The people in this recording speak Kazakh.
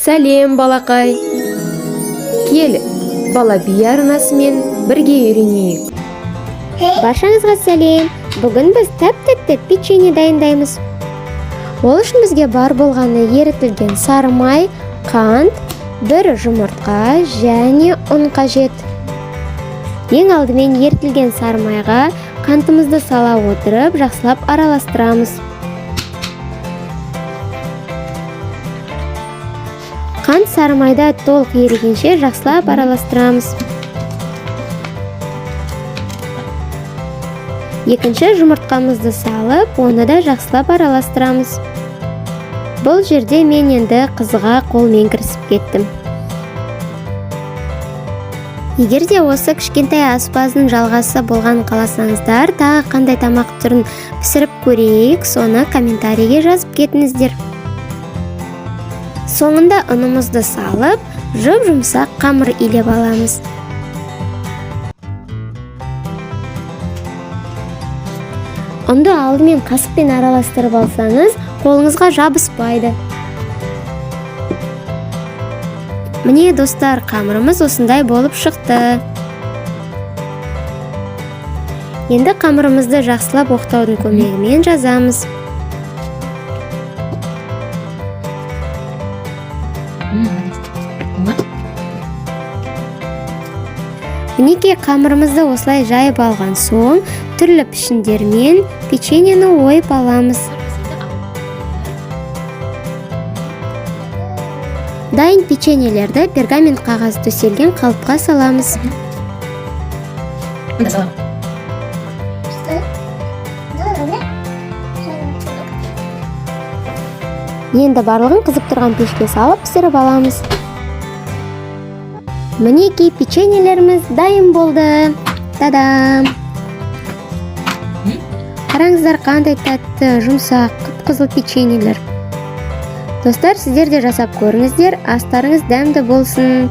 Сәлем, балақай. Кел, бала би арнасымен бірге үйренейік. Баршаңызға сәлем. Бүгін біз тәп-тәтті печенье дайындаймыз. Ол үшін бізге бар болғаны ерітілген сары май, қант, бір жұмыртқа және ұн қажет. Ең алдымен ерітілген сары майға қантымызды сала отырып, жақсылап араластырамыз. Қант сары майда толық ерігенше жақсылап араластырамыз. Екінші жұмыртқамызды салып, оны да жақсылап араластырамыз. Бұл жерде мен енді қызыға қолмен кірісіп кеттім. Егер де осы кішкентай аспаздың жалғасы болған қаласаңыздар, тағы қандай тамақ түрін пісіріп көрейік, соны комментарийге жазып кетіңіздер. Соңында ұнымызды салып, жұп-жұмсақ қамыр илеп аламыз. Ұнды алдымен қасықпен араластырып алсаңыз, қолыңызға жабыспайды. Міне достар, қамырымыз осындай болып шықты. Енді қамырымызды жақсылап оқтаудың көмегімен жазамыз. Мінекей қамырымызды осылай жайып алған соң, түрлі пішіндермен печеньені ойып аламыз. Дайын печеньелерді пергамент қағаз төселген қалыпқа саламыз. Енді барлығын қызып тұрған пешке салып пісіріп аламыз. Мінекей печеньелеріміз дайын болды. Тадам! Қараңыздар, қандай тәтті, жұмсақ, қып-қызыл печеньелер. Достар, сіздер де жасап көріңіздер, астарыңыз дәмді болсын.